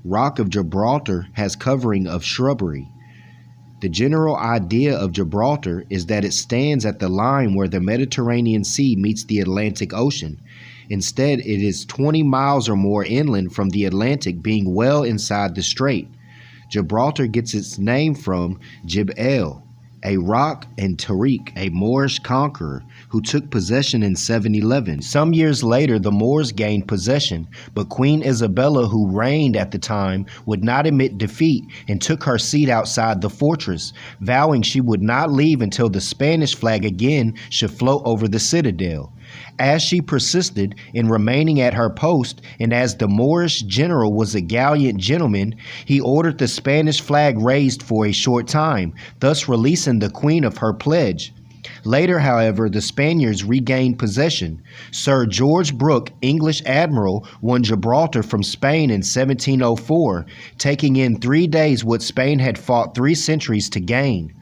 Rock of Gibraltar has covering of shrubbery. The general idea of Gibraltar is that it stands at the line where the Mediterranean Sea meets the Atlantic Ocean. Instead, it is 20 miles or more inland from the Atlantic, being well inside the strait. Gibraltar gets its name from Jib El, a rock, and Tariq, a Moorish conqueror, who took possession in 711. Some years later, the Moors gained possession, but Queen Isabella, who reigned at the time, would not admit defeat and took her seat outside the fortress, vowing she would not leave until the Spanish flag again should float over the citadel. As she persisted in remaining at her post, and as the Moorish general was a gallant gentleman, he ordered the Spanish flag raised for a short time, thus releasing the queen of her pledge. Later, however, the Spaniards regained possession. Sir George Brooke, English admiral, won Gibraltar from Spain in 1704, taking in 3 days what Spain had fought 3 centuries to gain.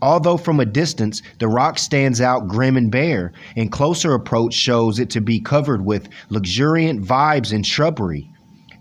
Although from a distance, the rock stands out grim and bare, and closer approach shows it to be covered with luxuriant vibes and shrubbery,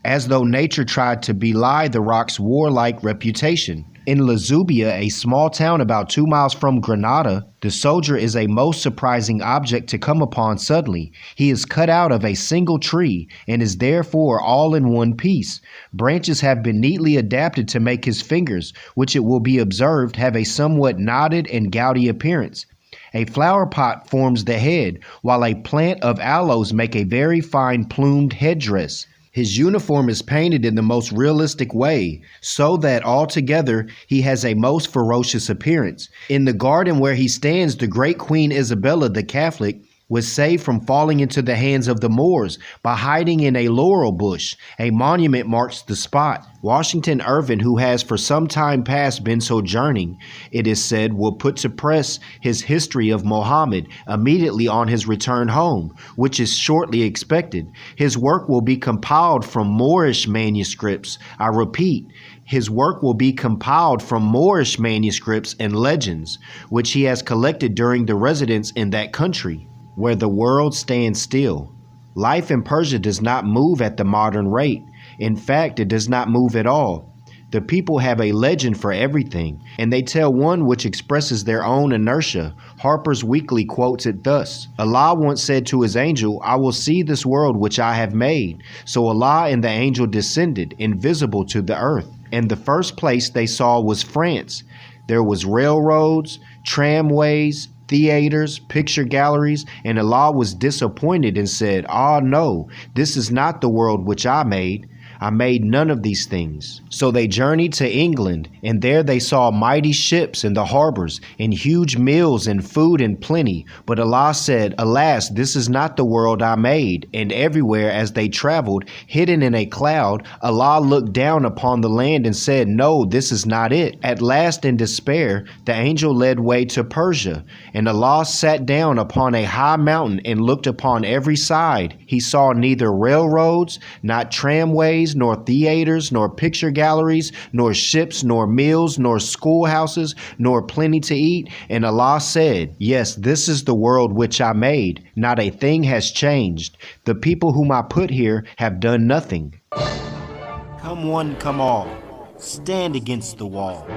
as though nature tried to belie the rock's warlike reputation. In La Zubia, a small town about 2 miles from Granada, the soldier is a most surprising object to come upon suddenly. He is cut out of a single tree and is therefore all in one piece. Branches have been neatly adapted to make his fingers, which it will be observed have a somewhat knotted and gouty appearance. A flower pot forms the head, while a plant of aloes make a very fine plumed headdress. His uniform is painted in the most realistic way, so that altogether he has a most ferocious appearance. In the garden where he stands, the great Queen Isabella the Catholic was saved from falling into the hands of the Moors by hiding in a laurel bush. A monument marks the spot. Washington Irving, who has for some time past been sojourning, it is said, will put to press his history of Mohammed immediately on his return home, which is shortly expected. His work will be compiled from Moorish manuscripts. I repeat, his work will be compiled from Moorish manuscripts and legends, which he has collected during the residence in that country, where the world stands still. Life in Persia does not move at the modern rate. In fact, it does not move at all. The people have a legend for everything, and they tell one which expresses their own inertia. Harper's Weekly quotes it thus: Allah once said to his angel, I will see this world which I have made. So Allah and the angel descended, invisible to the earth. And the first place they saw was France. There was railroads, tramways, theaters, picture galleries, and Allah was disappointed and said, Ah, no, this is not the world which I made. I made none of these things. So they journeyed to England, and there they saw mighty ships in the harbors, and huge mills and food in plenty. But Allah said, Alas, this is not the world I made. And everywhere as they traveled, hidden in a cloud, Allah looked down upon the land and said, No, this is not it. At last, in despair, the angel led way to Persia, and Allah sat down upon a high mountain and looked upon every side. He saw neither railroads, not tramways, nor theaters, nor picture galleries, nor ships, nor mills, nor schoolhouses, nor plenty to eat. And Allah said, Yes, this is the world which I made. Not a thing has changed. The people whom I put here have done nothing. Come one, come all. Stand against the wall.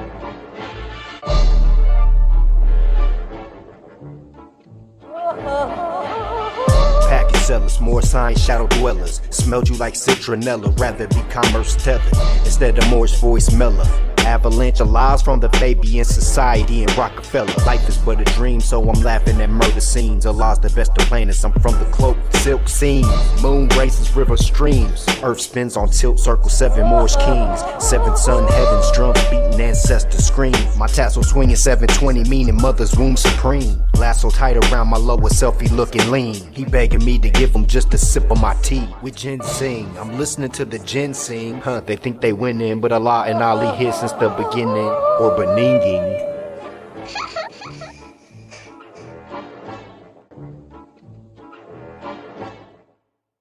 Sellers, more signs, shadow dwellers. Smelled you like citronella, rather be commerce tethered instead of Moore's voice mellow. Avalanche of lies from the Fabian society and Rockefeller. Life is but a dream, so I'm laughing at murder scenes. Allah's the best of planets, I'm from the cloak, silk seams. Moon races, river streams. Earth spins on tilt, circle 7 Moorish kings. 7 sun heavens, drums beating, ancestors scream. My tassel swinging 720, meaning mother's womb supreme. Lasso tight around my lower self, he looking lean. He begging me to give him just a sip of my tea. With ginseng, I'm listening to the ginseng. They think they winning, but Allah and Ali here since the beginning, or beninging.